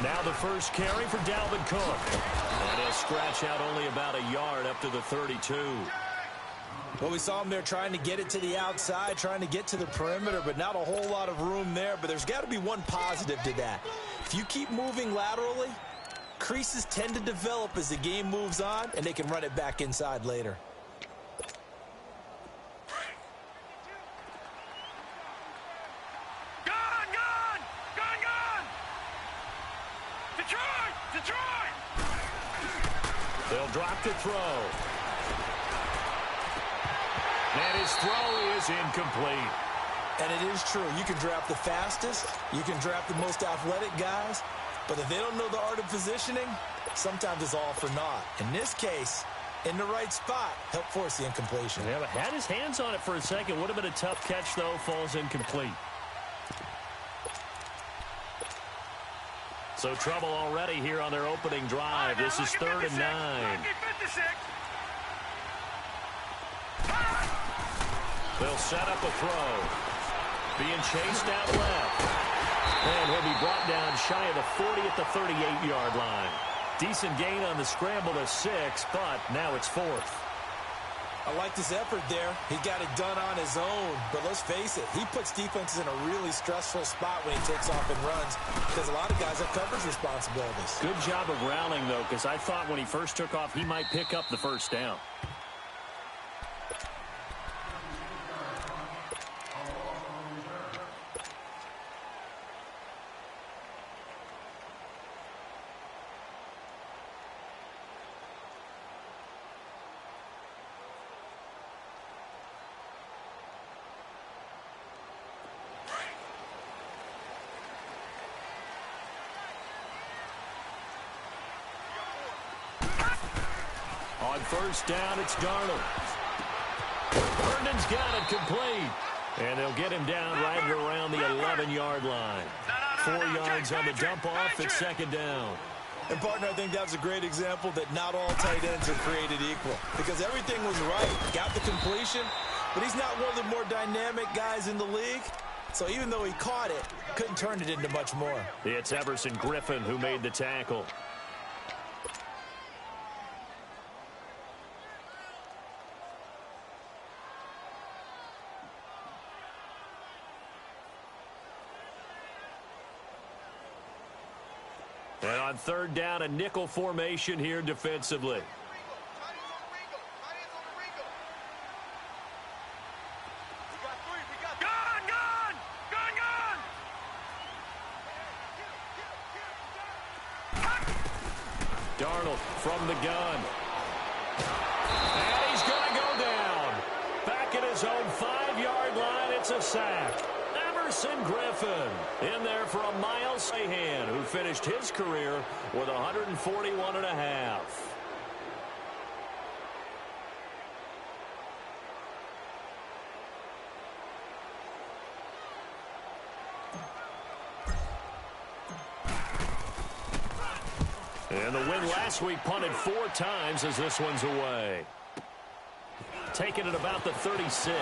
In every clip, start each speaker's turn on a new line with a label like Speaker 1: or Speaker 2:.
Speaker 1: Now the first carry for Dalvin Cook. And he'll scratch out only about a yard up to the 32.
Speaker 2: Well, we saw him there trying to get it to the outside, trying to get to the perimeter, but not a whole lot of room there. But there's got to be one positive to that. If you keep moving laterally, creases tend to develop as the game moves on, and they can run it back inside later.
Speaker 1: They'll drop to throw. And his throw is incomplete.
Speaker 2: And it is true. You can draft the fastest. You can draft the most athletic guys. But if they don't know the art of positioning, sometimes it's all for naught. In this case, in the right spot, help force the incompletion.
Speaker 1: Yeah, but had his hands on it for a second. Would have been a tough catch, though. Falls incomplete. So trouble already here on their opening drive. This is 3rd and 9. They'll set up a throw. Being chased out left. And he'll be brought down shy of the 40 at the 38-yard line. Decent gain on the scramble to 6, but now it's 4th.
Speaker 2: I like this effort there. He got it done on his own. But let's face it, he puts defenses in a really stressful spot when he takes off and runs because a lot of guys have coverage responsibilities.
Speaker 1: Good job of rallying, though, because I thought when he first took off, he might pick up the first down. On first down, it's Darnold. Herndon's got it complete. And they'll get him down right around the 11-yard line. 4 yards on the dump-off at 2nd down.
Speaker 2: And, partner, I think that was a great example that not all tight ends are created equal. Because everything was right. Got the completion, but he's not one of the more dynamic guys in the league. So even though he caught it, couldn't turn it into much more.
Speaker 1: It's Everson Griffin who made the tackle. And on 3rd down, a nickel formation here defensively. Darnold from the gun. And he's going to go down. Back at his own 5-yard line, it's a sack. Everson Griffin in there for a Miles Sahan, who finished his career with 141.5. And the win last week punted 4 times as this one's away. Taking it about the 36.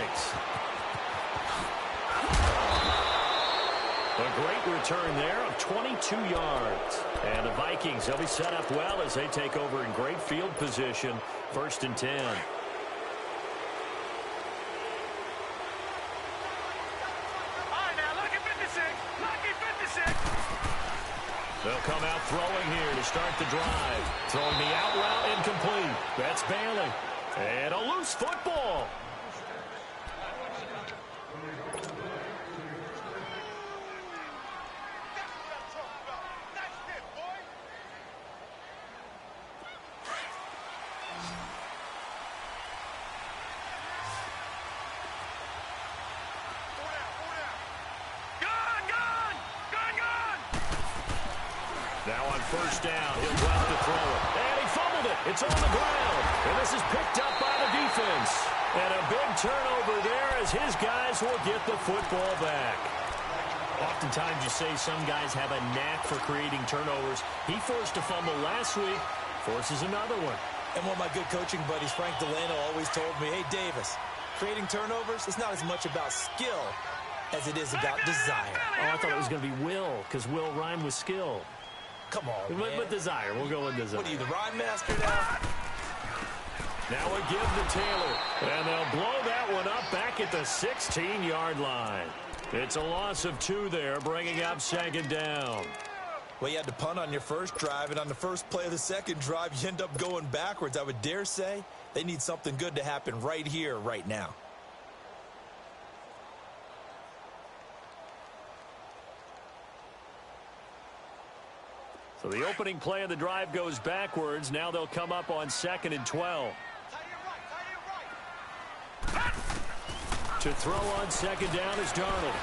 Speaker 1: A great return there of 22 yards. And the Vikings, they'll be set up well as they take over in great field position. 1st and 10. They'll come out throwing here to start the drive. Throwing the out route incomplete. That's Bailey. And a loose football. Now on first down, he'll drop to throw it. And he fumbled it. It's on the ground. And this is picked up by the defense. And a big turnover there as his guys will get the football back. Oftentimes you say some guys have a knack for creating turnovers. He forced a fumble last week, forces another one.
Speaker 2: And one of my good coaching buddies, Frank Delano, always told me, hey, Davis, creating turnovers, it's not as much about skill as it is about desire.
Speaker 1: Oh, I thought it was going to be will, because will rhymed with skill.
Speaker 2: Come on, man.
Speaker 1: With desire. We'll go with desire.
Speaker 2: What are you, the rhyme master now?
Speaker 1: Now a give to Taylor. And they'll blow that one up back at the 16-yard line. It's a loss of 2 there, bringing up second down.
Speaker 2: Well, you had to punt on your first drive, and on the first play of the second drive, you end up going backwards. I would dare say they need something good to happen right here, right now.
Speaker 1: So the opening play of the drive goes backwards. Now they'll come up on 2nd and 12. To throw on 2nd down is Darnold.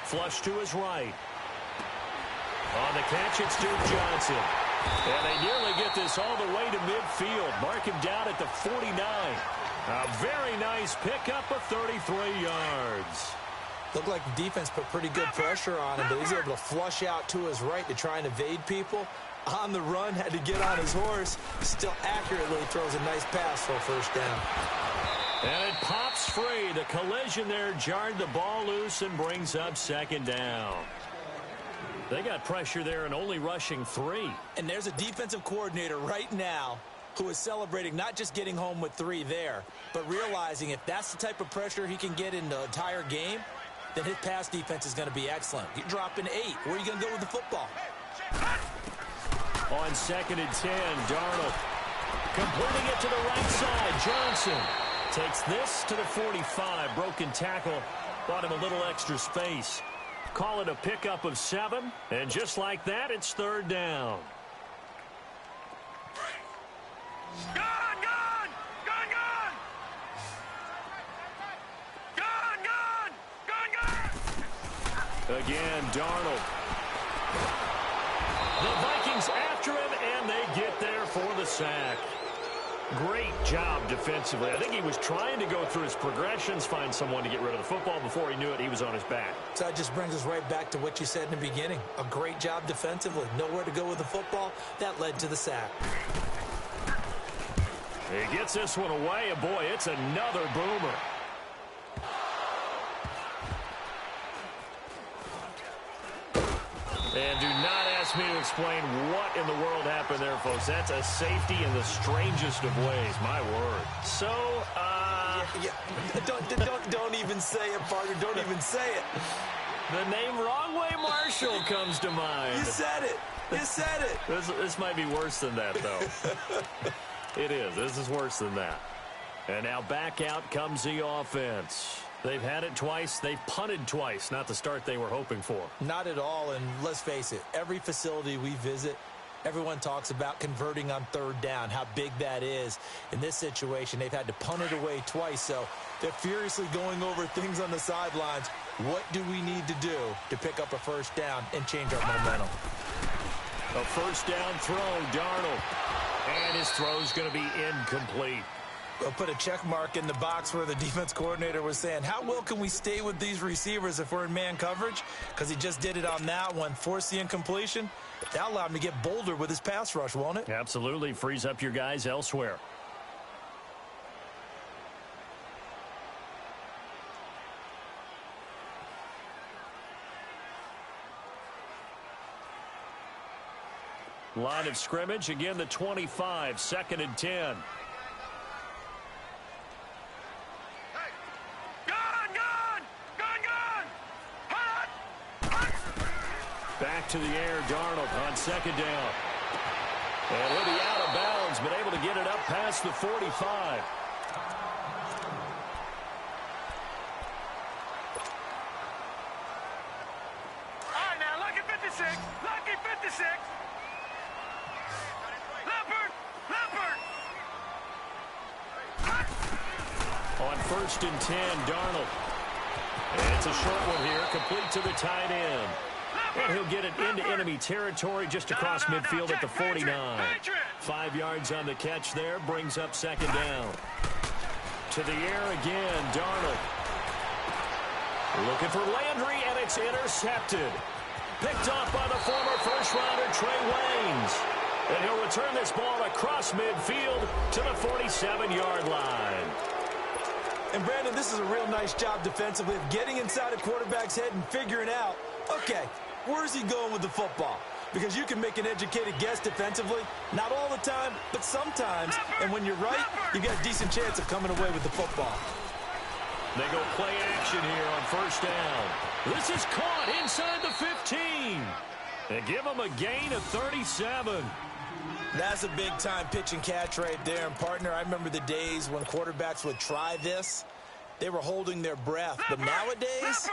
Speaker 1: Flush to his right. On the catch, it's Duke Johnson. And they nearly get this all the way to midfield. Mark him down at the 49. A very nice pickup of 33 yards.
Speaker 2: Looked like the defense put pretty good pressure on him, but he's able to flush out to his right to try and evade people. On the run, had to get on his horse. Still accurately throws a nice pass for a first down.
Speaker 1: And it pops free. The collision there jarred the ball loose and brings up 2nd down. They got pressure there and only rushing 3.
Speaker 2: And there's a defensive coordinator right now who is celebrating not just getting home with 3 there, but realizing if that's the type of pressure he can get in the entire game, then his pass defense is going to be excellent. You're dropping 8. Where are you going to go with the football?
Speaker 1: On 2nd and 10, Darnold completing it to the right side. Johnson takes this to the 45. Broken tackle. Bought him a little extra space. Call it a pickup of 7. And just like that, it's 3rd down.
Speaker 3: Gone! Gone! Gone! Gone! Gone! Gone! Gone!
Speaker 1: Again, Darnold. The Vikings after him, and they get there for the sack. Great job defensively. I think he was trying to go through his progressions, find someone to get rid of the football. Before he knew it, he was on his back.
Speaker 2: So that just brings us right back to what you said in the beginning. A great job defensively. Nowhere to go with the football. That led to the sack.
Speaker 1: He gets this one away, and boy, it's another boomer. And do not ask me to explain what in the world happened there, folks. That's a safety in the strangest of ways. My word. So,
Speaker 2: Don't even say it, partner. Don't even say it.
Speaker 1: The name Wrong Way Marshall comes to mind.
Speaker 2: You said it. You said it.
Speaker 1: This might be worse than that, though. It is. This is worse than that. And now back out comes the offense. They've had it twice. They've punted twice. Not the start they were hoping for.
Speaker 2: Not at all, and let's face it, every facility we visit, everyone talks about converting on 3rd down, how big that is. In this situation, they've had to punt it away twice, so they're furiously going over things on the sidelines. What do we need to do to pick up a first down and change our momentum?
Speaker 1: A first down throw, Darnold. And his throw's going to be incomplete.
Speaker 2: We'll put a check mark in the box where the defense coordinator was saying, how well can we stay with these receivers if we're in man coverage? Because he just did it on that one, forced the incompletion. That'll allow him to get bolder with his pass rush, won't it?
Speaker 1: Absolutely. Frees up your guys elsewhere. Line of scrimmage, again the 25, 2nd and 10. Back to the air, Darnold on 2nd down. And he'll be out of bounds, but able to get it up past the 45.
Speaker 3: All right, now, lucky 56. Lucky 56. Leopard. Leopard.
Speaker 1: On 1st and 10, Darnold. And it's a short one here, complete to the tight end. And he'll get it into enemy territory just across midfield at the 49. 5 yards on the catch there, brings up 2nd down. To the air again, Darnold. Looking for Landry, and it's intercepted. Picked off by the former first-rounder Trey Waynes. And he'll return this ball across midfield to the 47-yard line.
Speaker 2: And, Brandon, this is a real nice job defensively of getting inside a quarterback's head and figuring out, okay, Where's he going with the football? Because you can make an educated guess defensively, not all the time, but sometimes. And when you're right, you got a decent chance of coming away with the football.
Speaker 1: They go play action here on first down. This is caught inside the 15. They give him a gain of 37.
Speaker 2: That's a big-time pitch and catch right there. And, partner, I remember the days when quarterbacks would try this. They were holding their breath. But nowadays,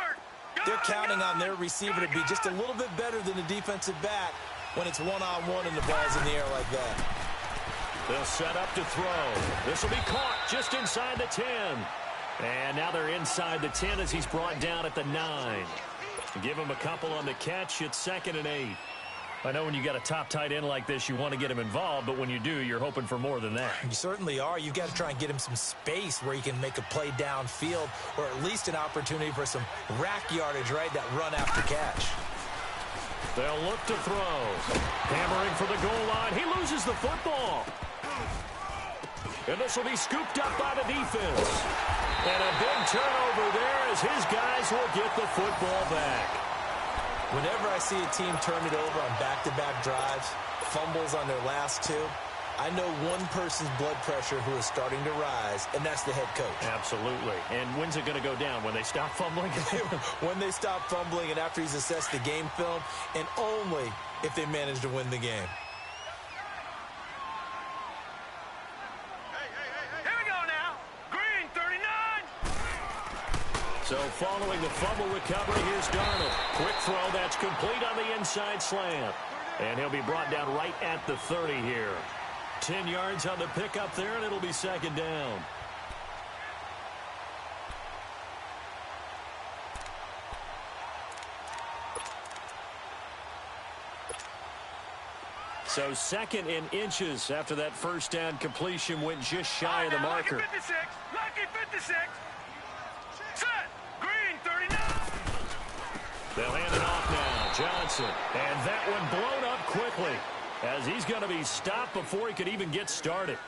Speaker 2: they're counting on their receiver to be just a little bit better than the defensive back when it's one-on-one and the ball's in the air like that.
Speaker 1: They'll set up to throw. This will be caught just inside the 10. And now they're inside the 10 as he's brought down at the 9. Give him a couple on the catch. It's 2nd and 8. I know when you got a top tight end like this, you want to get him involved, but when you do, you're hoping for more than that.
Speaker 2: You certainly are. You've got to try and get him some space where he can make a play downfield or at least an opportunity for some rack yardage, right? That run after catch.
Speaker 1: They'll look to throw. Hammering for the goal line. He loses the football. And this will be scooped up by the defense. And a big turnover there as his guys will get the football back.
Speaker 2: Whenever I see a team turn it over on back-to-back drives, fumbles on their last two, I know one person's blood pressure who is starting to rise, and that's the head coach.
Speaker 1: Absolutely. And when's it going to go down? When they stop fumbling?
Speaker 2: When they stop fumbling and after he's assessed the game film, and only if they manage to win the game.
Speaker 1: So following the fumble recovery, here's Darnold. Quick throw that's complete on the inside slant. And he'll be brought down right at the 30 here. 10 yards on the pickup there, and it'll be 2nd down. So 2nd in inches after that first down completion went just shy of the marker.
Speaker 3: Lucky 56. Lucky 56. Set. Green 39.
Speaker 1: They'll hand it off now. Johnson. And that one blown up quickly as he's going to be stopped before he could even get started.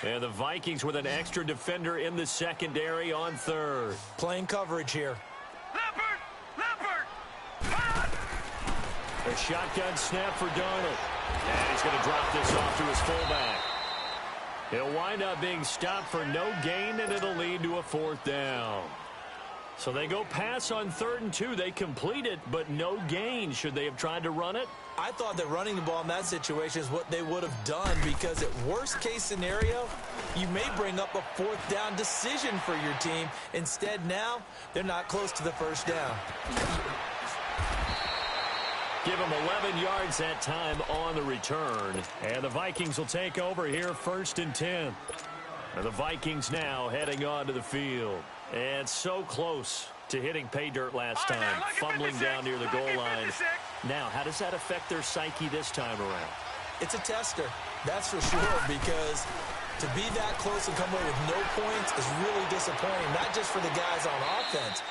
Speaker 1: And the Vikings with an extra defender in the secondary on 3rd.
Speaker 2: Playing coverage here.
Speaker 3: Leopard!
Speaker 1: A shotgun snap for Darnold. And he's going to drop this off to his fullback. He'll wind up being stopped for no gain, and it'll lead to a 4th down. So they go pass on 3rd and 2. They complete it, but no gain. Should they have tried to run it?
Speaker 2: I thought that running the ball in that situation is what they would have done because at worst case scenario, you may bring up a 4th down decision for your team. Instead now, they're not close to the 1st down.
Speaker 1: Give them 11 yards that time on the return. And the Vikings will take over here 1st and 10. And the Vikings now heading onto the field. And so close to hitting pay dirt last time, fumbling down near the goal line. Now, how does that affect their psyche this time around?
Speaker 2: It's a tester, that's for sure, because to be that close and come away with no points is really disappointing, not just for the guys on offense,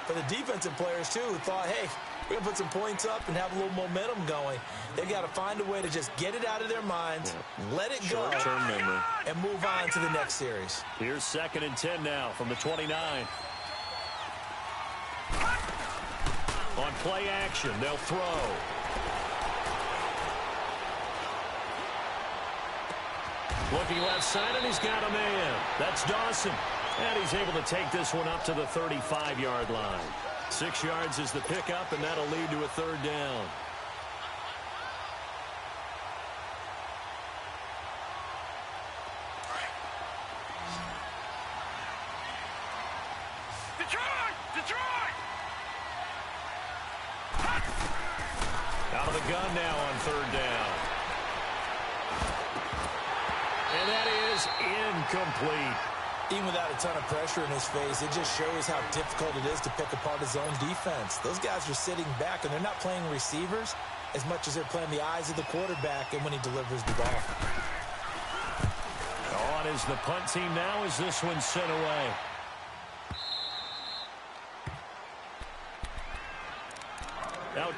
Speaker 2: for the defensive players, too, who thought, hey, we're going to put some points up and have a little momentum going. They've got to find a way to just get it out of their minds, let it go,
Speaker 1: short-term memory,
Speaker 2: and move on to the next series.
Speaker 1: Here's 2nd and 10 now from the 29. On play action, they'll throw. Looking left side, and he's got a man. That's Dawson. And he's able to take this one up to the 35-yard line. 6 yards is the pickup, and that'll lead to a 3rd down.
Speaker 3: Detroit!
Speaker 1: Out of the gun now on 3rd down. And that is incomplete.
Speaker 2: Even without a ton of pressure in his face, it just shows how difficult it is to pick apart his own defense. Those guys are sitting back, and they're not playing receivers as much as they're playing the eyes of the quarterback and when he delivers the ball.
Speaker 1: On is the punt team now as this one's sent away.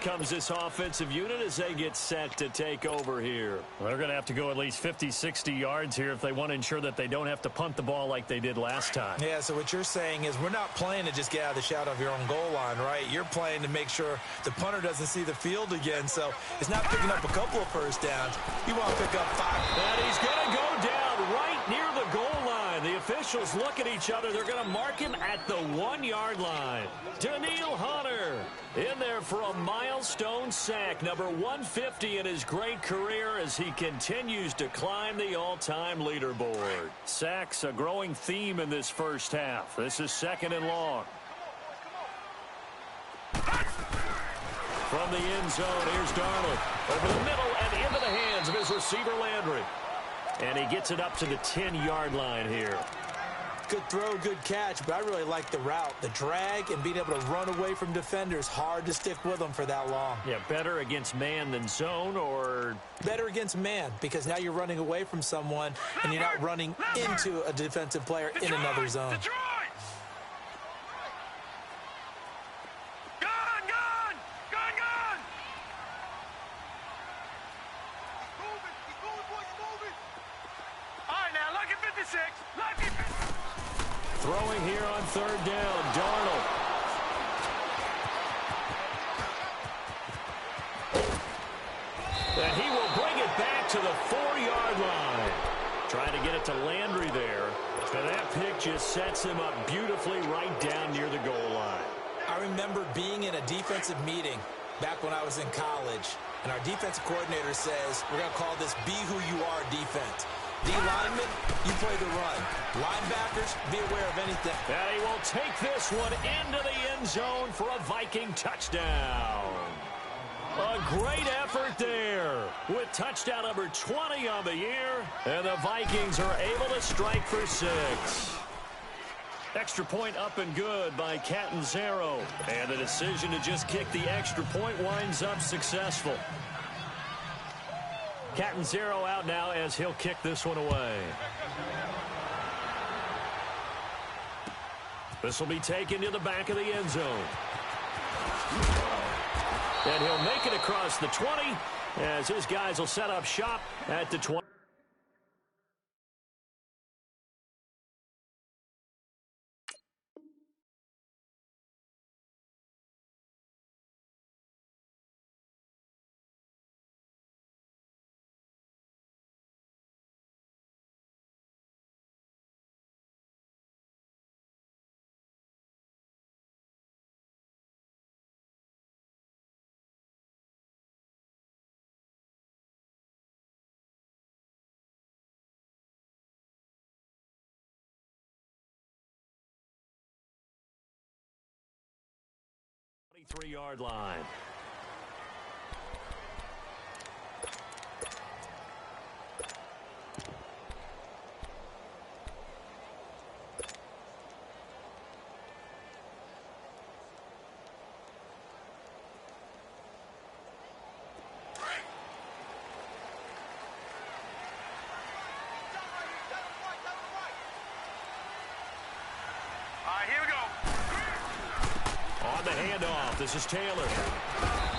Speaker 1: comes this offensive unit as they get set to take over here.
Speaker 4: Well, they're going to have to go at least 50, 60 yards here if they want to ensure that they don't have to punt the ball like they did last time.
Speaker 2: Yeah, so what you're saying is we're not playing to just get out of the shadow of your own goal line, right? You're playing to make sure the punter doesn't see the field again. So it's not picking up a couple of first downs. You want to pick up 5.
Speaker 1: And he's going to go down right near the goal line. The officials look at each other. They're going to mark him at the 1-yard line. Daniil Hunter in there for a milestone sack, number 150 in his great career as he continues to climb the all-time leaderboard. Sacks, a growing theme in this first half. This is 2nd and long. From the end zone, here's Darnold. Over the middle and into the hands of his receiver, Landry. And he gets it up to the 10-yard line here.
Speaker 2: Good throw, good catch, but I really like the route. The drag and being able to run away from defenders, hard to stick with them for that long.
Speaker 1: Yeah, better against man than zone, or?
Speaker 2: Better against man, because now you're running away from someone and you're not running into a defensive player in another zone.
Speaker 3: Detroit! Gun! Gun! Gun! Gun! Keep moving, boys, moving. All right, now, lucky 56. Lucky 56.
Speaker 1: Throwing here on 3rd down, Darnold. And he will bring it back to the 4-yard line. Trying to get it to Landry there. But that pick just sets him up beautifully right down near the goal line.
Speaker 2: I remember being in a defensive meeting back when I was in college, and our defensive coordinator says, we're going to call this Be Who You Are defense. D linemen, you play the run. Linebackers, be aware of anything.
Speaker 1: And he will take this one into the end zone for a Viking touchdown. A great effort there with touchdown number 20 on the year. And the Vikings are able to strike for 6. Extra point up and good by Catanzaro. And the decision to just kick the extra point winds up successful. Catanzaro out now as he'll kick this one away. This will be taken to the back of the end zone. And he'll make it across the 20 as his guys will set up shop at the 20. Three-yard line.
Speaker 3: Here we go.
Speaker 1: On the handoff, this is Taylor.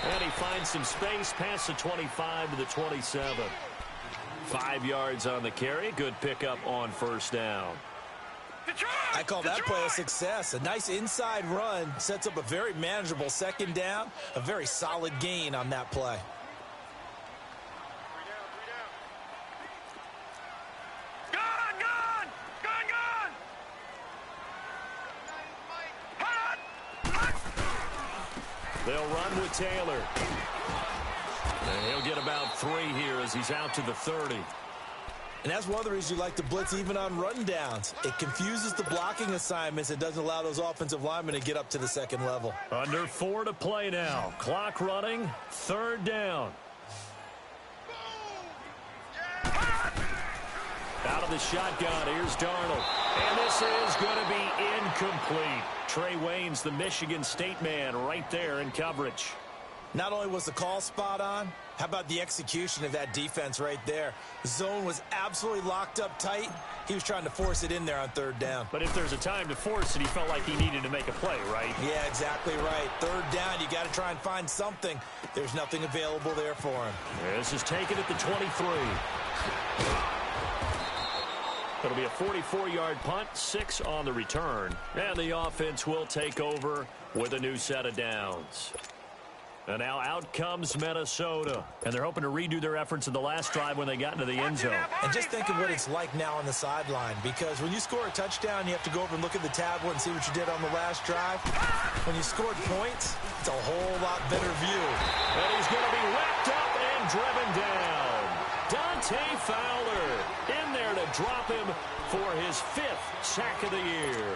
Speaker 1: And he finds some space past the 25 to the 27. 5 yards on the carry. Good pickup on 1st down.
Speaker 3: Detroit!
Speaker 2: I call that play a success. A nice inside run sets up a very manageable 2nd down. A very solid gain on that play.
Speaker 1: They'll run with Taylor. And he'll get about 3 here as he's out to the 30.
Speaker 2: And that's one of the reasons you like to blitz even on run downs. It confuses the blocking assignments. It doesn't allow those offensive linemen to get up to the 2nd level.
Speaker 1: Under 4 to play now. Clock running. 3rd down. Out of the shotgun, here's Darnold. And this is going to be incomplete. Trey Waynes, the Michigan State man, right there in coverage.
Speaker 2: Not only was the call spot on, How about the execution of that defense right there? The zone was absolutely locked up tight. He was trying to force it in there on third down.
Speaker 4: But if there's a time to force it, he felt like he needed to make a play, right?
Speaker 2: Yeah, exactly right. Third down, you got to try and find something. There's nothing available there for him.
Speaker 4: This is taken at the 23. It'll be a 44-yard punt, 6 on the return. And the offense will take over with a new set of downs. And now out comes Minnesota. And they're hoping to redo their efforts in the last drive when they got into the end zone.
Speaker 2: And just think of what it's like now on the sideline. Because when you score a touchdown, you have to go over and look at the tablet and see what you did on the last drive. When you scored points, it's a whole lot better view.
Speaker 4: And he's going to be wrapped up and driven down. Dante Fowler in there to drop him for his 5th sack of the year.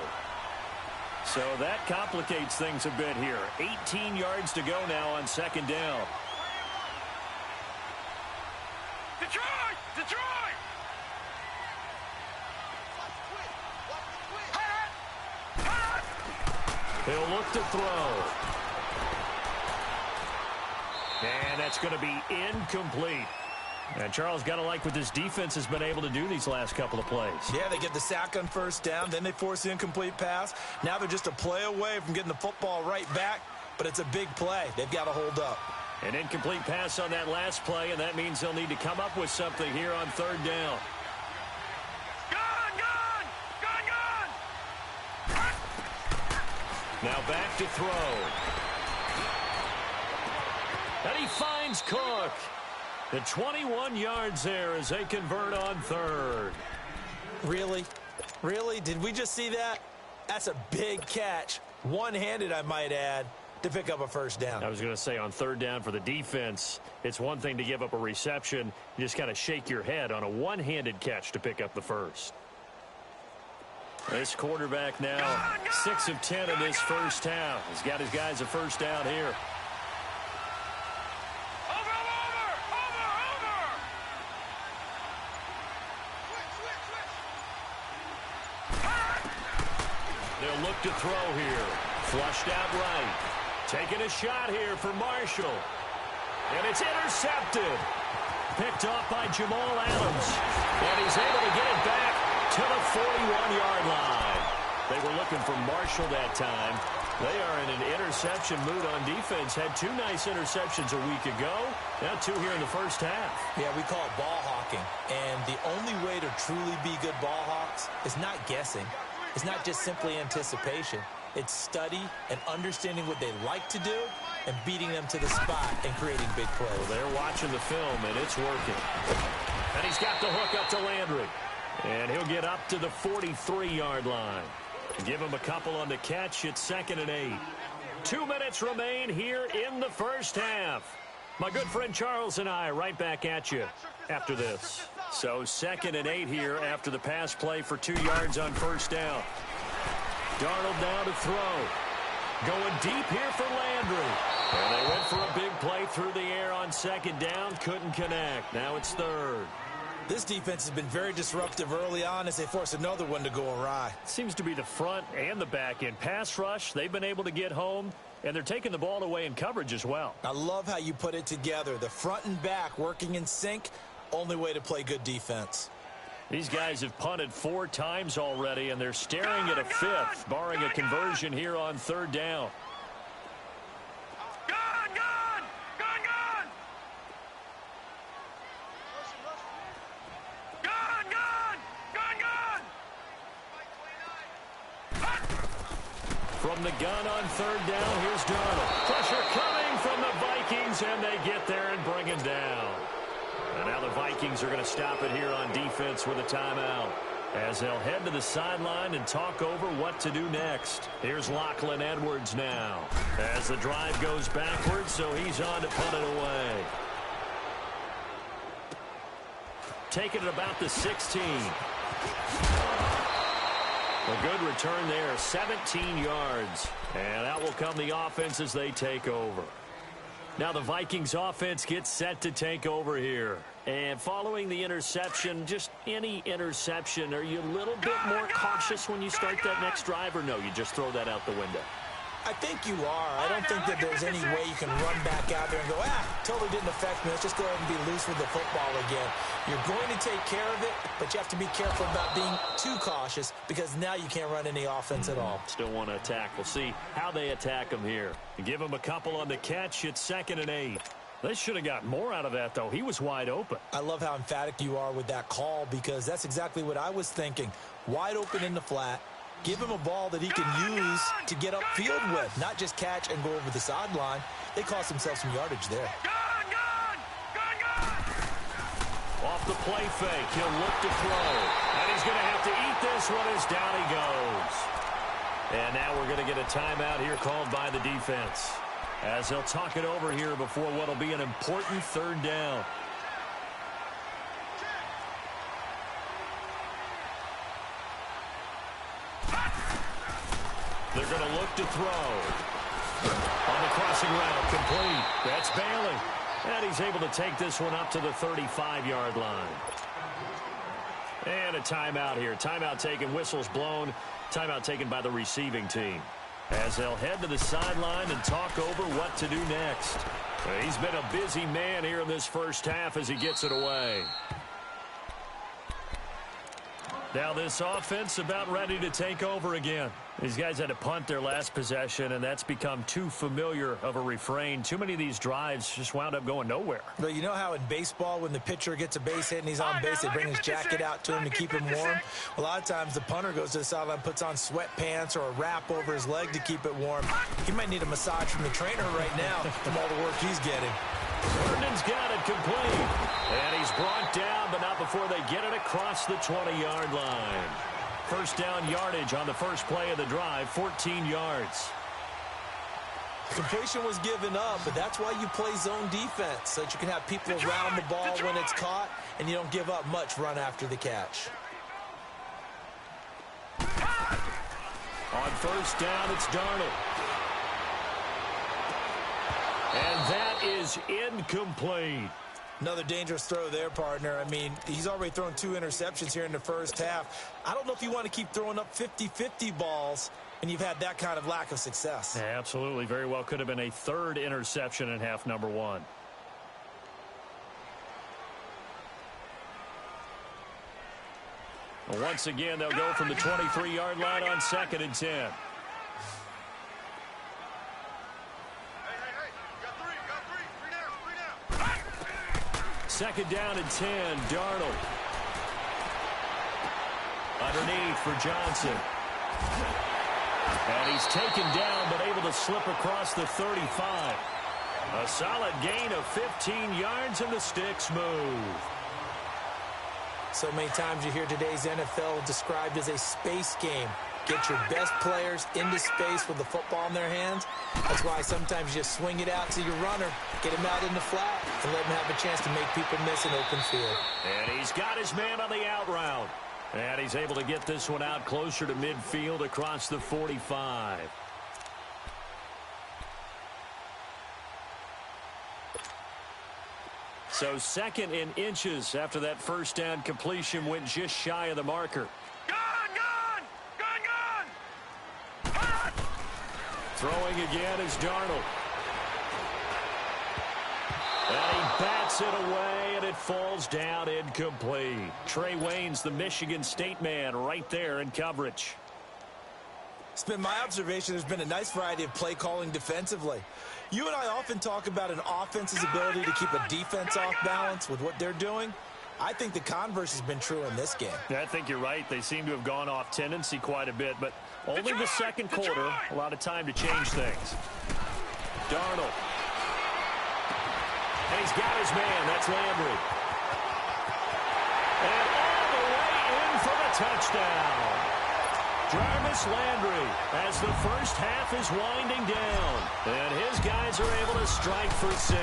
Speaker 4: So that complicates things a bit here. 18 yards to go now on second down.
Speaker 3: Detroit! Detroit!
Speaker 4: He'll look to throw. And that's going to be incomplete. And Charles, got to like what this defense has been able to do these last couple of plays.
Speaker 2: Yeah, they get the sack on first down, then they force the incomplete pass. Now they're just a play away from getting the football right back, but it's a big play. They've got to hold up.
Speaker 4: An incomplete pass on that last play, and that means they'll need to come up with something here on third down.
Speaker 3: Gun!
Speaker 4: Now back to throw. And he finds Cook. The 21 yards there as they convert on third.
Speaker 2: Really? Really? Did we just see that? That's a big catch. One-handed, I might add, to pick up a first down.
Speaker 4: I was going to say on third down for the defense, it's one thing to give up a reception. You just kind of shake your head on a one-handed catch to pick up the first. This quarterback now 6 of 10 in this first half. He's got his guys a first down here. They'll look to throw here. Flushed out right. Taking a shot here for Marshall. And it's intercepted. Picked off by Jamal Adams. And he's able to get it back to the 41-yard line. They were looking for Marshall that time. They are in an interception mood on defense. Had 2 nice interceptions a week ago. Now 2 here in the first half.
Speaker 2: Yeah, we call it ball hawking. And the only way to truly be good ball hawks is not guessing. It's not just simply anticipation. It's study and understanding what they like to do and beating them to the spot and creating big plays.
Speaker 4: Well, they're watching the film, and it's working. And he's got the hook up to Landry. And he'll get up to the 43-yard line. Give him a couple on the catch. It's 2nd and 8. 2 minutes remain here in the first half. My good friend Charles and I right back at you after this. So 2nd and 8 here after the pass play for 2 yards on first down. Darnold now to throw. Going deep here for Landry. And they went for a big play through the air on second down. Couldn't connect. Now it's third.
Speaker 2: This defense has been very disruptive early on as they force another one to go awry.
Speaker 4: Seems to be the front and the back end. Pass rush, they've been able to get home, and they're taking the ball away in coverage as well.
Speaker 2: I love how you put it together. The front and back working in sync. Only way to play good defense.
Speaker 4: These guys have punted 4 times already, and they're staring at a 5th, barring a conversion here on third down. From the gun on third down, here's Darnold. Pressure coming from the Vikings, and they get there and bring him down. And now the Vikings are going to stop it here on defense with a timeout, as they'll head to the sideline and talk over what to do next. Here's Lachlan Edwards now, as the drive goes backwards, so he's on to punt it away. Taking it about the 16. A good return there, 17 yards. And out will come the offense as they take over. Now the Vikings offense gets set to take over here. And following the interception, just any interception, are you a little bit more cautious when you start that next drive, or no, you just throw that out the window?
Speaker 2: I think you are. I don't think that there's any way you can run back out there and go, totally didn't affect me. Let's just go ahead and be loose with the football again. You're going to take care of it, but you have to be careful about being too cautious because now you can't run any offense at all.
Speaker 4: Still want to attack. We'll see how they attack him here. Give him a couple on the catch. It's 2nd and 8. They should have got more out of that, though. He was wide open.
Speaker 2: I love how emphatic you are with that call because that's exactly what I was thinking. Wide open in the flat. Give him a ball that he can use to get upfield with, not just catch and go over the sideline. They cost themselves some yardage there.
Speaker 4: Off the play fake, he'll look to throw. And he's going to have to eat this one as down he goes. And now we're going to get a timeout here called by the defense, as they'll talk it over here before what will be an important 3rd down. They're going to look to throw. On the crossing route, complete. That's Bailey. And he's able to take this one up to the 35-yard line. And a timeout here. Timeout taken, whistles blown. Timeout taken by the receiving team, as they'll head to the sideline and talk over what to do next. He's been a busy man here in this first half as he gets it away. Now this offense about ready to take over again. These guys had to punt their last possession, and that's become too familiar of a refrain. Too many of these drives just wound up going nowhere.
Speaker 2: But you know how in baseball, when the pitcher gets a base hit and he's on base, they bring his jacket out to him to keep him warm? A lot of times the punter goes to the sideline, puts on sweatpants or a wrap over his leg to keep it warm. He might need a massage from the trainer right now from all the work he's getting.
Speaker 4: Herndon's got it complete. And he's brought down, but not before they get it across the 20-yard line. First down yardage on the first play of the drive, 14 yards.
Speaker 2: Completion was given up, but that's why you play zone defense, so that you can have people around the ball when it's caught, and you don't give up much run after the catch.
Speaker 4: On first down, it's Darnold. And that is incomplete.
Speaker 2: Another dangerous throw there, partner. I mean, he's already thrown 2 interceptions here in the first half. I don't know if you want to keep throwing up 50-50 balls, and you've had that kind of lack of success.
Speaker 4: Yeah, absolutely. Very well could have been a 3rd interception in half number 1. Once again, they'll go from the 23-yard line on 2nd and 10. Second down and 10, Darnold. Underneath for Johnson. And he's taken down, but able to slip across the 35. A solid gain of 15 yards, and the sticks move.
Speaker 2: So many times you hear today's NFL described as a space game. Get your best players into space with the football in their hands. That's why sometimes you just swing it out to your runner, get him out in the flat, and let him have a chance to make people miss an open field.
Speaker 4: And he's got his man on the out route. And he's able to get this one out closer to midfield across the 45. So 2nd in inches after that first down completion went just shy of the marker. Throwing again is Darnold. And he bats it away, and it falls down incomplete. Trey Waynes, the Michigan State man, right there in coverage.
Speaker 2: It's been my observation there's been a nice variety of play calling defensively. You and I often talk about an offense's ability to keep a defense off balance with what they're doing. I think the converse has been true in this game.
Speaker 4: Yeah, I think you're right. They seem to have gone off tendency quite a bit, but only the second quarter, a lot of time to change things. Darnold. And he's got his man. That's Landry. And all the way in for the touchdown. Jarvis Landry, as the first half is winding down. And his guys are able to strike for 6.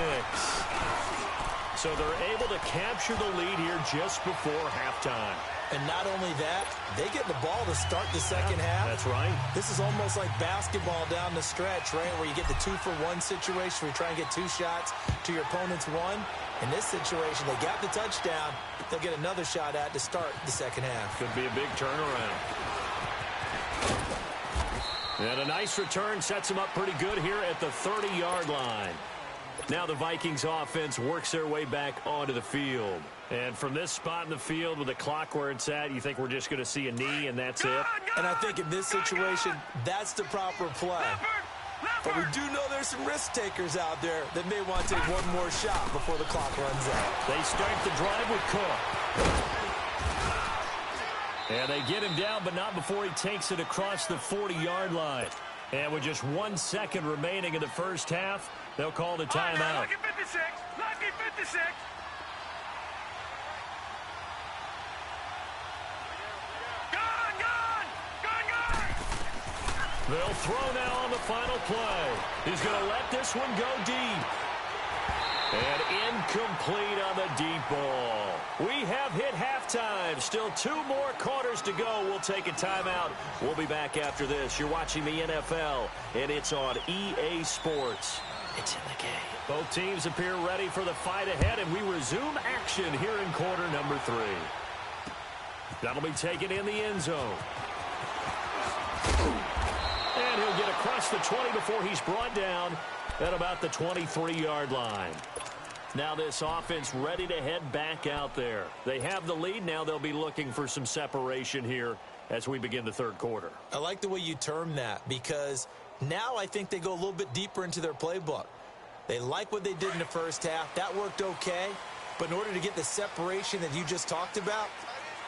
Speaker 4: So they're able to capture the lead here just before halftime.
Speaker 2: And not only that, they get the ball to start the second half.
Speaker 4: That's right.
Speaker 2: This is almost like basketball down the stretch, right, where you get the 2-for-1 situation where you try and get 2 shots to your opponent's 1. In this situation, they got the touchdown. They'll get another shot at to start the second half.
Speaker 4: Could be a big turnaround. And a nice return sets him up pretty good here at the 30-yard line. Now the Vikings offense works their way back onto the field. And from this spot in the field with the clock where it's at, you think we're just going to see a knee and that's it?
Speaker 2: And I think in this situation, that's the proper play. But we do know there's some risk takers out there that may want to take one more shot before the clock runs out.
Speaker 4: They start the drive with Cook. And they get him down, but not before he takes it across the 40-yard line. And with just 1 second remaining in the first half, they'll call the timeout.
Speaker 3: Lucky 56. Lucky 56.
Speaker 4: They'll throw now on the final play. He's going to let this one go deep. And incomplete on the deep ball. We have hit halftime. Still 2 more quarters to go. We'll take a timeout. We'll be back after this. You're watching the NFL, and it's on EA Sports. It's in the game. Both teams appear ready for the fight ahead, and we resume action here in quarter number 3. That'll be taken in the end zone. And he'll get across the 20 before he's brought down at about the 23-yard line. Now this offense ready to head back out there. They have the lead. Now they'll be looking for some separation here as we begin the third quarter.
Speaker 2: I like the way you term that because now I think they go a little bit deeper into their playbook. They like what they did in the first half. That worked okay. But in order to get the separation that you just talked about,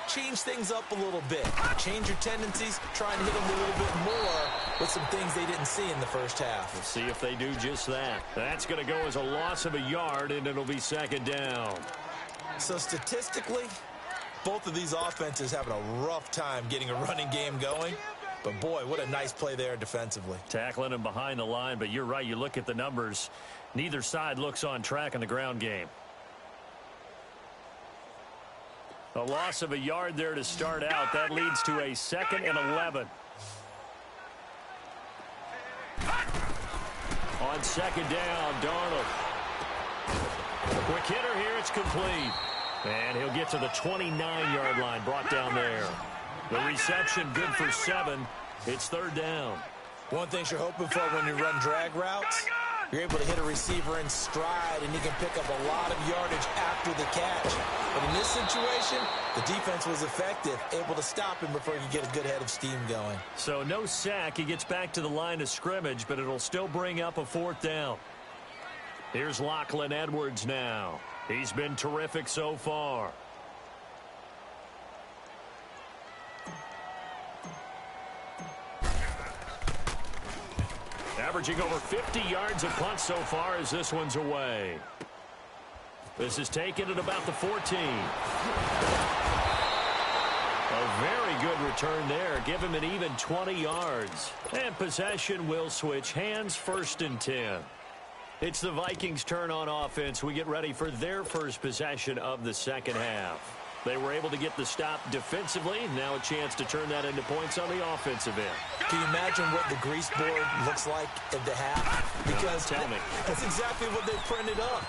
Speaker 2: change things up a little bit. Change your tendencies, try and hit them a little bit more with some things they didn't see in the first half.
Speaker 4: We'll see if they do just that. That's going to go as a loss of a yard, and it'll be second down.
Speaker 2: So statistically, both of these offenses having a rough time getting a running game going. But, boy, what a nice play there defensively.
Speaker 4: Tackling him behind the line, but you're right. You look at the numbers. Neither side looks on track in the ground game. A loss of a yard there to start out. That leads to a 2nd and 11. On second down, Darnold. Quick hitter here. It's complete. And he'll get to the 29-yard line. Brought down there. The reception good for 7. It's third down.
Speaker 2: One thing you're hoping for when you run drag routes, you're able to hit a receiver in stride, and you can pick up a lot of yardage after the catch. But in this situation, the defense was effective, able to stop him before you get a good head of steam going.
Speaker 4: So no sack. He gets back to the line of scrimmage, but it'll still bring up a 4th down. Here's Lachlan Edwards now. He's been terrific so far. Averaging over 50 yards a punt so far as this one's away. This is taken at about the 14. A very good return there. Give him an even 20 yards. And possession will switch hands, 1st and 10. It's the Vikings' turn on offense. We get ready for their first possession of the second half. They were able to get the stop defensively. Now a chance to turn that into points on the offensive end.
Speaker 2: Can you imagine what the grease board looks like at the half? Because
Speaker 4: tell me.
Speaker 2: That's exactly what they printed up.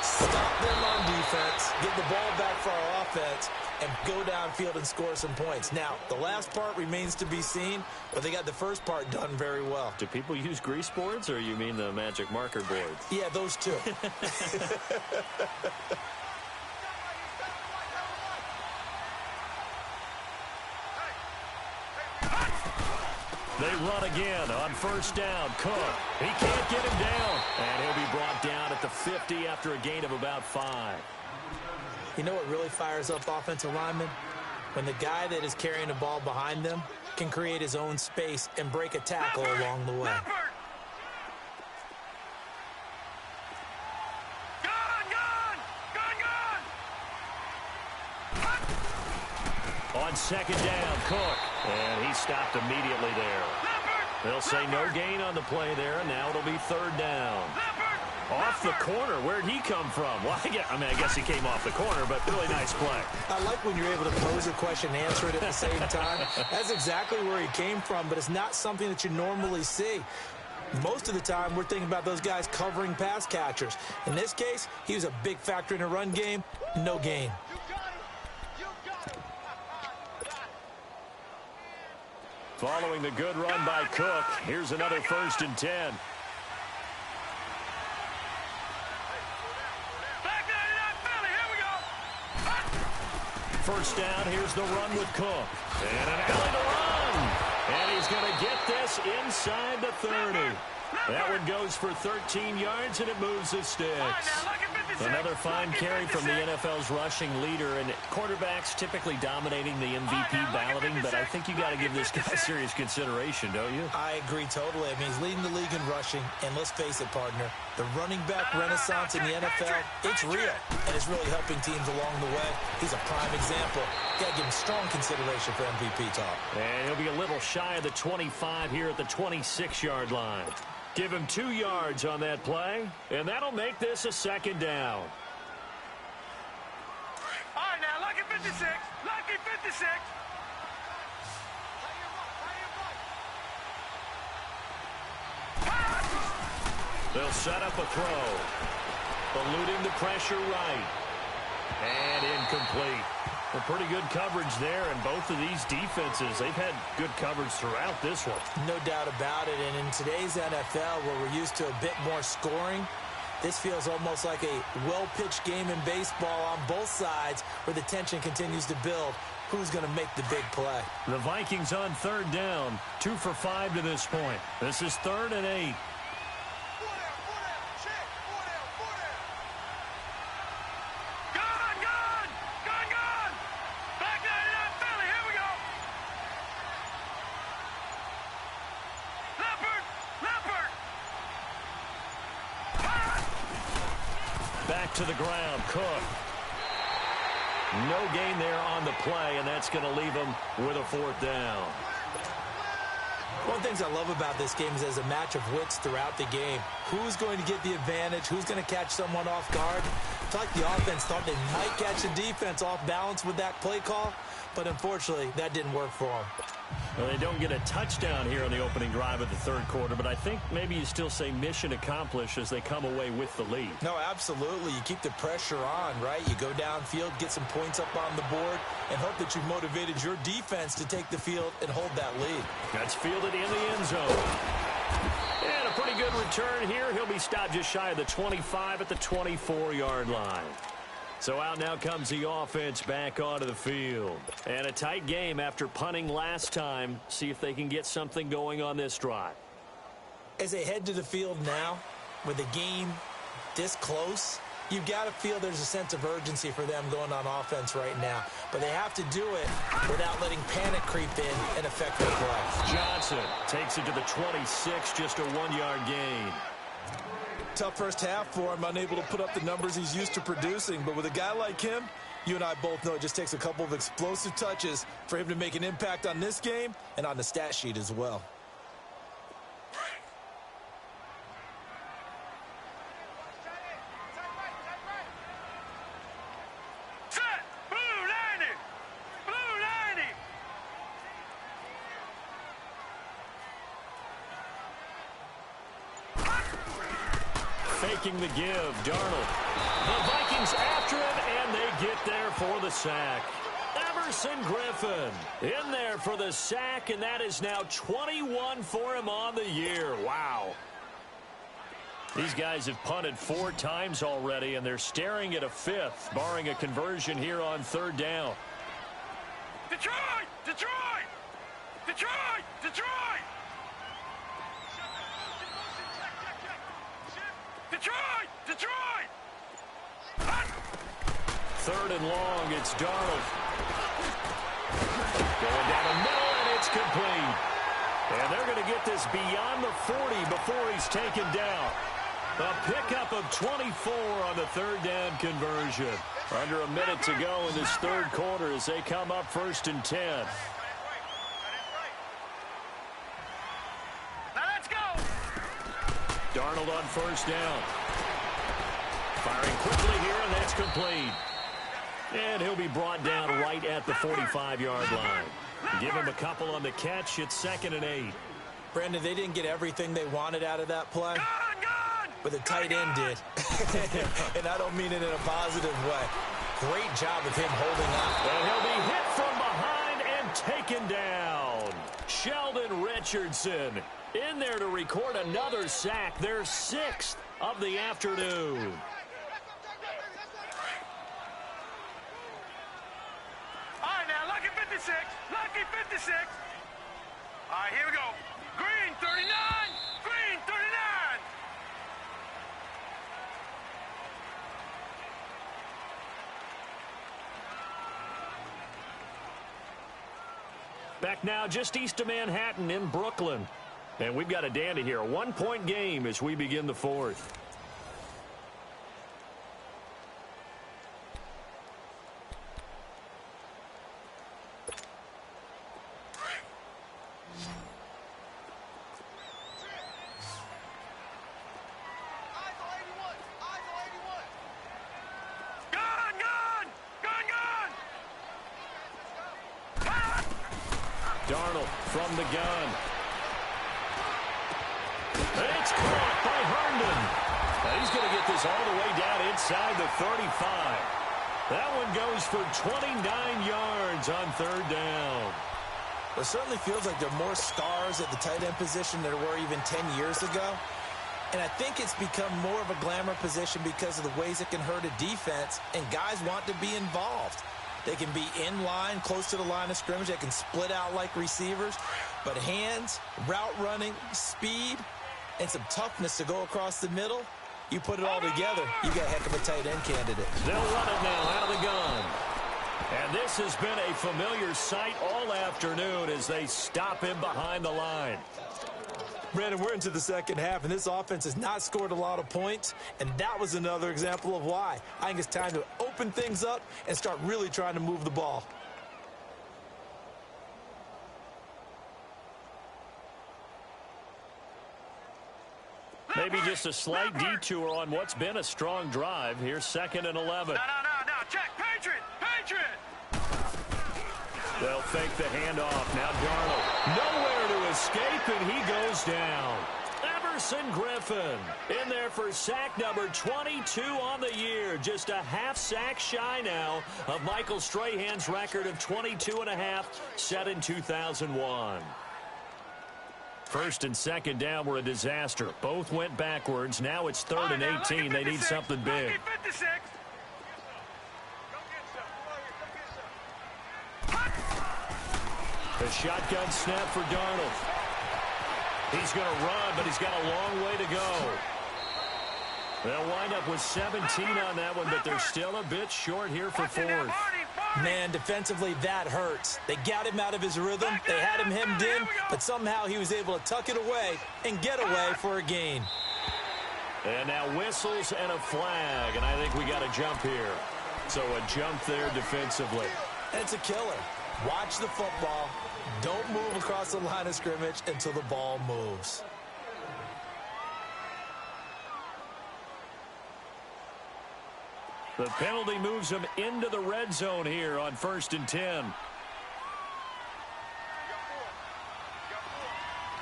Speaker 2: Stop them on defense, get the ball back for our offense, and go downfield and score some points. Now, the last part remains to be seen, but they got the first part done very well.
Speaker 4: Do people use grease boards, or you mean the magic marker boards?
Speaker 2: Yeah, those two.
Speaker 4: They run again on 1st down. Cook, he can't get him down. And he'll be brought down at the 50 after a gain of about 5.
Speaker 2: You know what really fires up offensive linemen? When the guy that is carrying the ball behind them can create his own space and break a tackle along the way.
Speaker 4: On 2nd down, Cook. And he stopped immediately there. They'll say no gain on the play there, and now it'll be 3rd down. Off the corner. Where'd he come from? Well, I guess he came off the corner, but really nice play.
Speaker 2: I like when you're able to pose a question and answer it at the same time. That's exactly where he came from, but it's not something that you normally see. Most of the time, we're thinking about those guys covering pass catchers. In this case, he was a big factor in the run game. No gain.
Speaker 4: Following the good run by Cook, here's another 1st and 10. First down, here's the run with Cook. And an alley to run. And he's going to get this inside the 30. That one goes for 13 yards, and it moves the sticks. Another fine carry from the NFL's rushing leader, and quarterbacks typically dominating the MVP balloting, but I think you got to give this guy serious consideration, don't you?
Speaker 2: I agree totally. I mean, he's leading the league in rushing, and let's face it, partner, the running back renaissance in the NFL, it's real, and it's really helping teams along the way. He's a prime example. Got to give him strong consideration for MVP talk.
Speaker 4: And he'll be a little shy of the 25 here at the 26-yard line. Give him 2 yards on that play, and that'll make this a 2nd down.
Speaker 3: All right, now, lucky 56. Lucky 56.
Speaker 4: They'll set up a throw. Eluding the pressure right. And incomplete. Well, pretty good coverage there, and both of these defenses, they've had good coverage throughout this one.
Speaker 2: No doubt about it, and in today's NFL, where we're used to a bit more scoring, this feels almost like a well-pitched game in baseball on both sides, where the tension continues to build. Who's going to make the big play?
Speaker 4: The Vikings on 3rd down, 2 for 5 to this point. This is 3rd and 8. Back to the ground, Cook. No gain there on the play, and that's going to leave him with a 4th down.
Speaker 2: One of the things I love about this game is there's a match of wits throughout the game. Who's going to get the advantage? Who's going to catch someone off guard? It's like the offense thought they might catch the defense off balance with that play call, but unfortunately, that didn't work for them.
Speaker 4: Well, they don't get a touchdown here on the opening drive of the 3rd quarter, but I think maybe you still say mission accomplished as they come away with the lead.
Speaker 2: No, absolutely. You keep the pressure on, right? You go downfield, get some points up on the board, and hope that you've motivated your defense to take the field and hold that lead.
Speaker 4: That's fielded in the end zone. And a pretty good return here. He'll be stopped just shy of the 25 at the 24-yard line. So out now comes the offense back onto the field. And a tight game after punting last time. See if they can get something going on this drive.
Speaker 2: As they head to the field now, with the game this close, you've got to feel there's a sense of urgency for them going on offense right now. But they have to do it without letting panic creep in and affect their play.
Speaker 4: Johnson takes it to the 26, just a 1-yard gain.
Speaker 2: Tough first half for him, unable to put up the numbers he's used to producing. But with a guy like him, you and I both know it just takes a couple of explosive touches for him to make an impact on this game and on the stat sheet as well.
Speaker 4: Faking the give, Darnold. The Vikings after him, and they get there for the sack. Everson Griffin in there for the sack, and that is now 21 for him on the year. Wow. These guys have punted 4 times already, and they're staring at a 5th, barring a conversion here on 3rd down.
Speaker 3: Detroit! Detroit! Detroit! Detroit! Detroit! Detroit!
Speaker 4: 3rd and long, it's Darnold. Going down the middle, and it's complete. And they're going to get this beyond the 40 before he's taken down. A pickup of 24 on the 3rd down conversion. Under a minute to go in this 3rd quarter as they come up 1st and 10.
Speaker 3: Now let's go!
Speaker 4: Darnold on 1st down. Firing quickly here, and that's complete. And he'll be brought down right at the 45-yard line. Give him a couple on the catch. It's 2nd and 8.
Speaker 2: Brandon, they didn't get everything they wanted out of that play, but the tight end did. And I don't mean it in a positive way. Great job of him holding up.
Speaker 4: And he'll be hit from behind and taken down. Sheldon Richardson in there to record another sack, their 6th of the afternoon.
Speaker 3: All right, now, lucky 56. Lucky 56. All right, here we go. Green 39. Green 39.
Speaker 4: Back now just east of Manhattan in Brooklyn. And we've got a dandy here. A 1-point game as we begin the 4th. Darnold from the gun. It's caught by Herndon. Now he's going to get this all the way down inside the 35. That one goes for 29 yards on 3rd down.
Speaker 2: It certainly feels like there are more stars at the tight end position than there were even 10 years ago. And I think it's become more of a glamour position because of the ways it can hurt a defense, and guys want to be involved. They can be in line, close to the line of scrimmage. They can split out like receivers. But hands, route running, speed, and some toughness to go across the middle, you put it all together, you got a heck of a tight end candidate.
Speaker 4: They'll run it now out of the gun. And this has been a familiar sight all afternoon as they stop him behind the line.
Speaker 2: Brandon, we're into the second half, and this offense has not scored a lot of points, and that was another example of why. I think it's time to open things up and start really trying to move the ball.
Speaker 4: Maybe just a slight detour on what's been a strong drive. Here's 2nd and 11.
Speaker 3: No. Check. Patriot.
Speaker 4: They'll fake the handoff. Now Darnold. Nowhere to escape, and he goes down. Everson Griffin in there for sack number 22 on the year. Just a half sack shy now of Michael Strahan's record of 22.5 set in 2001. 1st and 2nd down were a disaster. Both went backwards. Now it's 3rd and 18. They need something big. A shotgun snap for Darnold. He's going to run, but he's got a long way to go. They'll wind up with 17 on that one, but they're still a bit short here for 4th.
Speaker 2: Man, defensively, that hurts. They got him out of his rhythm. They had him hemmed in, but somehow he was able to tuck it away and get away for a gain.
Speaker 4: And now whistles and a flag, and I think we got a jump here. So a jump there defensively.
Speaker 2: And it's a killer. Watch the football. Don't move across the line of scrimmage until the ball moves.
Speaker 4: The penalty moves them into the red zone here on 1st and 10.
Speaker 3: All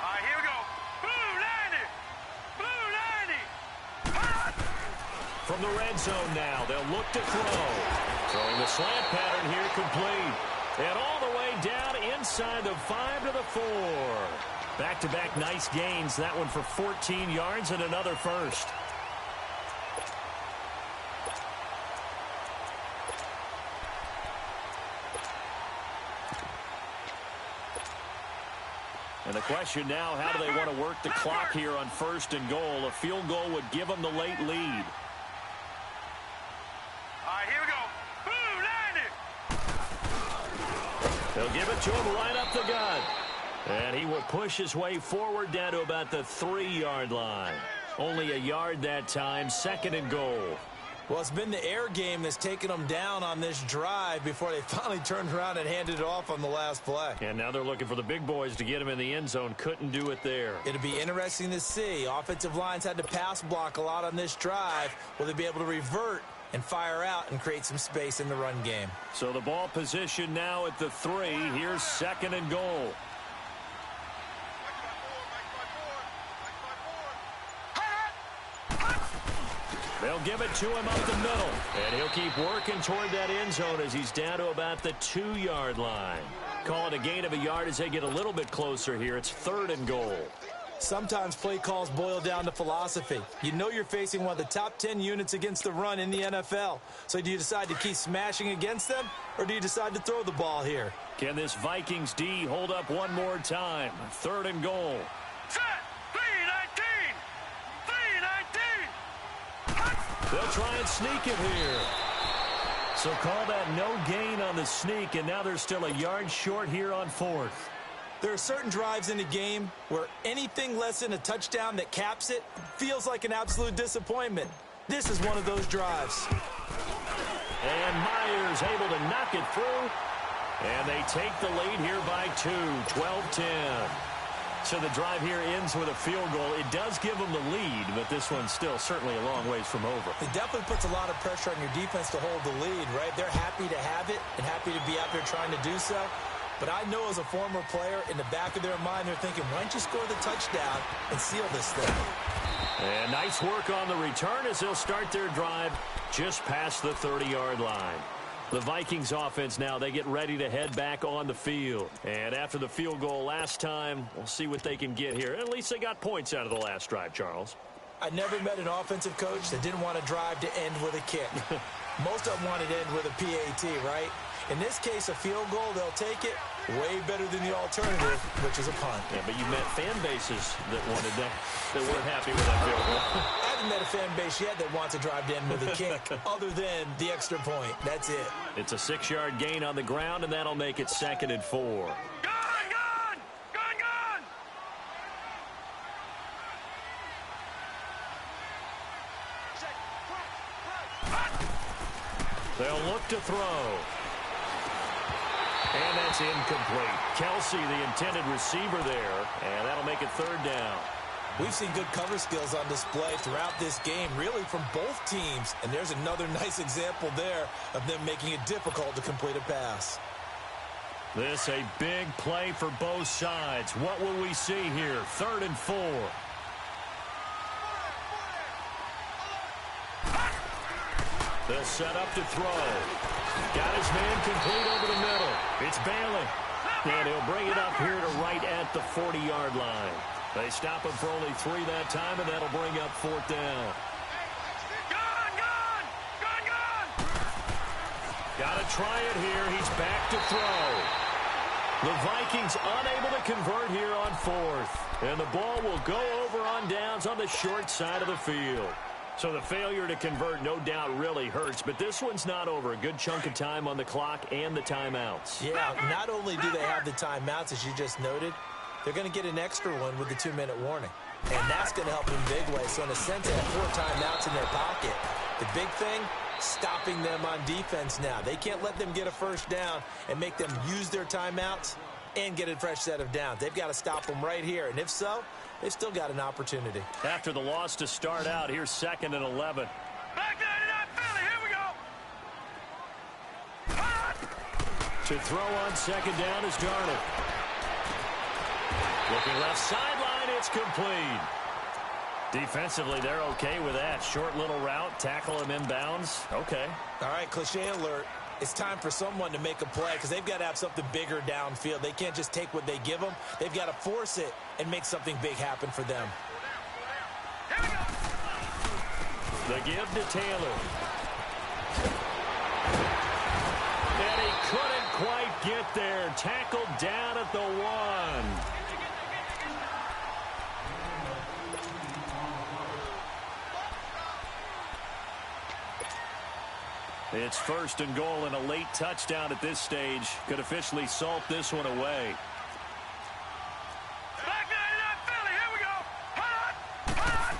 Speaker 3: right, here we go. Blue 90.
Speaker 4: From the red zone now, they'll look to throw. Throwing the slant pattern here complete. And all the way down inside the 5 to the 4. Back-to-back nice gains. That one for 14 yards and another first. And the question now, how do they want to work the clock here on 1st and goal? A field goal would give them the late lead.
Speaker 3: All right, here we go. Blue 90.
Speaker 4: They'll give it to him right up the gut. And he will push his way forward down to about the 3-yard line. Only a yard that time, 2nd and goal.
Speaker 2: Well, it's been the air game that's taken them down on this drive before they finally turned around and handed it off on the last play.
Speaker 4: And now they're looking for the big boys to get him in the end zone. Couldn't do it there.
Speaker 2: It'll be interesting to see. Offensive lines had to pass block a lot on this drive. Will they be able to revert and fire out and create some space in the run game?
Speaker 4: So the ball position now at the 3. Here's 2nd and goal. They'll give it to him up the middle. And he'll keep working toward that end zone as he's down to about the 2-yard line. call it a gain of a yard as they get a little bit closer here. It's 3rd and goal.
Speaker 2: Sometimes play calls boil down to philosophy. You know you're facing one of the top 10 units against the run in the NFL. So do you decide to keep smashing against them, or do you decide to throw the ball here?
Speaker 4: Can this Vikings D hold up one more time? 3rd and goal.
Speaker 3: Set. 3-19. 3-19.
Speaker 4: They'll try and sneak it here. So call that no gain on the sneak, and now they're still a yard short here on 4th.
Speaker 2: There are certain drives in the game where anything less than a touchdown that caps it feels like an absolute disappointment. This is one of those drives.
Speaker 4: And Myers able to knock it through. And they take the lead here by 2, 12-10. So the drive here ends with a field goal. It does give them the lead, but this one's still certainly a long ways from over.
Speaker 2: It definitely puts a lot of pressure on your defense to hold the lead, right? They're happy to have it and happy to be out there trying to do so. But I know as a former player, in the back of their mind, they're thinking, why don't you score the touchdown and seal this thing?
Speaker 4: And nice work on the return as they'll start their drive just past the 30-yard line. The Vikings offense now, they get ready to head back on the field. And after the field goal last time, we'll see what they can get here. At least they got points out of the last drive, Charles.
Speaker 2: I never met an offensive coach that didn't want to drive to end with a kick. Most of them wanted to end with a PAT, right? In this case, a field goal, they'll take it way better than the alternative, which is a punt.
Speaker 4: Yeah, but you met fan bases that wanted that, that weren't happy with that field goal.
Speaker 2: I haven't met a fan base yet that wants to drive to end with a kick, other than the extra point. That's it.
Speaker 4: It's a 6-yard gain on the ground, and that'll make it 2nd and 4.
Speaker 3: Gone, gone! Gone, gone!
Speaker 4: They'll look to throw. And that's incomplete. Kelsey, the intended receiver there, and that'll make it 3rd down.
Speaker 2: We've seen good cover skills on display throughout this game, really from both teams. And there's another nice example there of them making it difficult to complete a pass.
Speaker 4: This a big play for both sides. What will we see here? 3rd and 4. They'll set up to throw. Got his man complete over the middle. It's Bailey. And he'll bring it up here to right at the 40-yard line. They stop him for only 3 that time, and that'll bring up 4th down.
Speaker 3: Gone, gone! Gone, gone!
Speaker 4: Got to try it here. He's back to throw. The Vikings unable to convert here on 4th. And the ball will go over on downs on the short side of the field. So the failure to convert no doubt really hurts, but this one's not over. A good chunk of time on the clock and the timeouts.
Speaker 2: Yeah, not only do they have the timeouts, as you just noted, they're going to get an extra one with the 2-minute warning. And that's going to help in big ways. So in a sense, they have 4 timeouts in their pocket. The big thing, stopping them on defense now. They can't let them get a first down and make them use their timeouts and get a fresh set of downs. They've got to stop them right here. And if so, they've still got an opportunity.
Speaker 4: After the loss to start out, here's 2nd and 11.
Speaker 3: Back 99 Philly, here we go!
Speaker 4: To throw on 2nd down is Darnold. Looking left sideline, it's complete. Defensively, they're okay with that. Short little route, tackle him inbounds. Okay.
Speaker 2: All right, cliche alert. It's time for someone to make a play because they've got to have something bigger downfield. They can't just take what they give them. They've got to force it and make something big happen for them.
Speaker 3: Here we go!
Speaker 4: The give to Taylor. And he couldn't quite get there. Tackled down at the 1. It's 1st and goal, and a late touchdown at this stage could officially salt this one away.
Speaker 3: Back 99 Philly, here we go! Hot! Hot!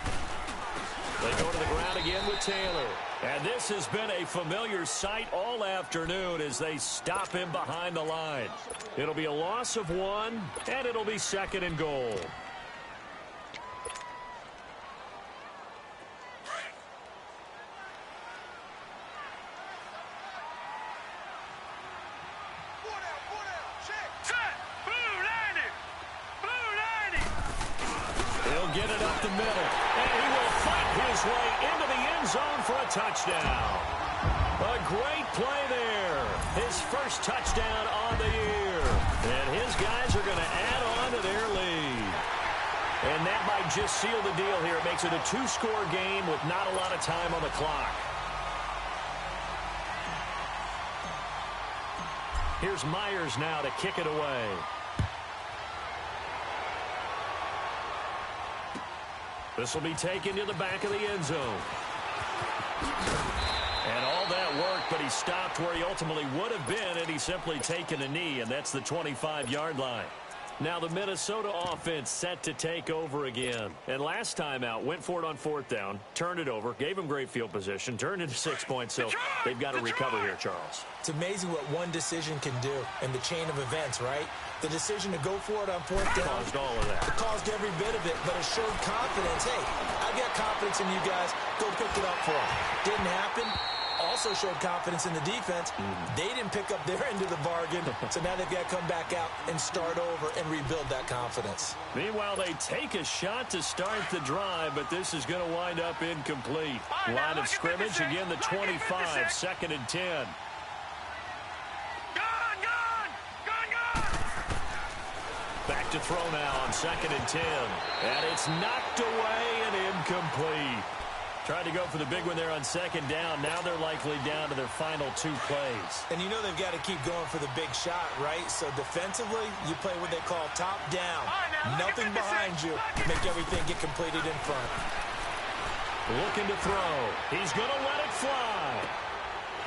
Speaker 4: They go to the ground again with Taylor. And this has been a familiar sight all afternoon as they stop him behind the line. It'll be a loss of 1, and it'll be 2nd and goal. Get it up the middle, and he will fight his way into the end zone for a touchdown. A great play there. His first touchdown on the year. And his guys are going to add on to their lead. And that might just seal the deal here. It makes it a two-score game with not a lot of time on the clock. Here's Myers now to kick it away. This will be taken to the back of the end zone. And all that work, but he stopped where he ultimately would have been, and he's simply taken a knee, and that's the 25-yard line. Now the Minnesota offense set to take over again. And last time out, went for it on fourth down, turned it over, gave him great field position, turned into 6 points, so they've got to recover here, Charles.
Speaker 2: It's amazing what one decision can do in the chain of events, right? The decision to go for it on fourth down
Speaker 4: caused all of that.
Speaker 2: It caused every bit of it, but it showed confidence. Hey, I've got confidence in you guys. Go pick it up for them. Didn't happen. Also showed confidence in the defense. They didn't pick up their end of the bargain, so now they've got to come back out and start over and rebuild that confidence.
Speaker 4: Meanwhile, they take a shot to start the drive, but this is going to wind up incomplete. Line of scrimmage, again the 25, 2nd and 10. Back to throw now on 2nd and 10. And it's knocked away and incomplete. Tried to go for the big one there on 2nd down. Now they're likely down to their final 2 plays.
Speaker 2: And you know they've got to keep going for the big shot, right? So defensively, you play what they call top down. Nothing behind you. Make everything get completed in front.
Speaker 4: Looking to throw. He's going to let it fly.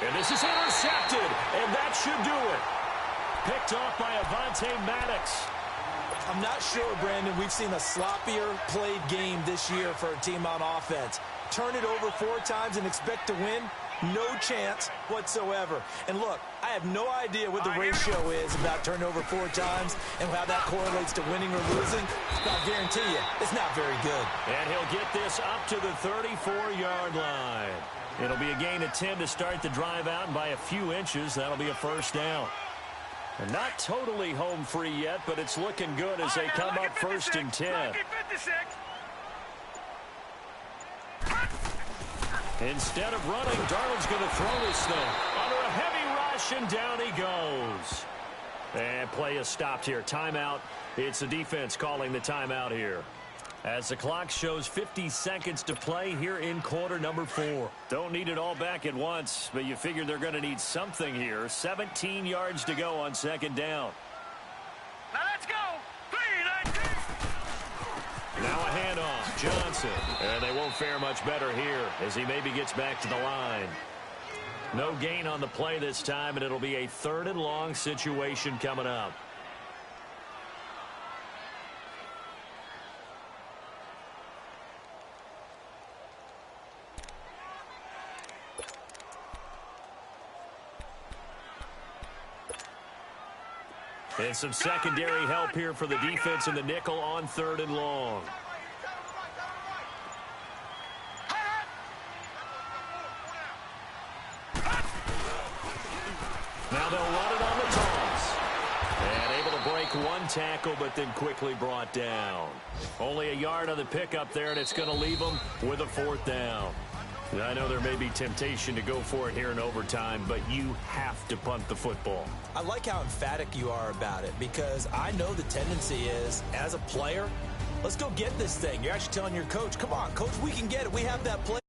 Speaker 4: And this is intercepted. And that should do it. Picked off by Avonte Maddox.
Speaker 2: I'm not sure, Brandon, we've seen a sloppier played game this year for a team on offense. Turn it over 4 times and expect to win? No chance whatsoever. And look, I have no idea what the ratio is about turnover 4 times and how that correlates to winning or losing. But I guarantee you, it's not very good.
Speaker 4: And he'll get this up to the 34-yard line. It'll be a gain of 10 to start the drive out, and by a few inches, that'll be a first down. And not totally home free yet, but it's looking good as they come up 1st and 10. Instead of running, Darnold's going to throw this thing. Under a heavy rush, and down he goes. And play is stopped here. Timeout. It's the defense calling the timeout here. As the clock shows 50 seconds to play here in quarter number 4. Don't need it all back at once, but you figure they're going to need something here. 17 yards to go on 2nd down.
Speaker 3: Now let's go. 3-19.
Speaker 4: Now a handoff. Johnson. And they won't fare much better here as he maybe gets back to the line. No gain on the play this time, and it'll be a 3rd and long situation coming up. And some secondary help here for the defense in the nickel on 3rd and long. Now they'll run it on the toss. And able to break 1 tackle, but then quickly brought down. Only a yard on the pickup there, and it's going to leave them with a 4th down. I know there may be temptation to go for it here in overtime, but you have to punt the football.
Speaker 2: I like how emphatic you are about it, because I know the tendency is, as a player, let's go get this thing. You're actually telling your coach, come on, coach, we can get it. We have that play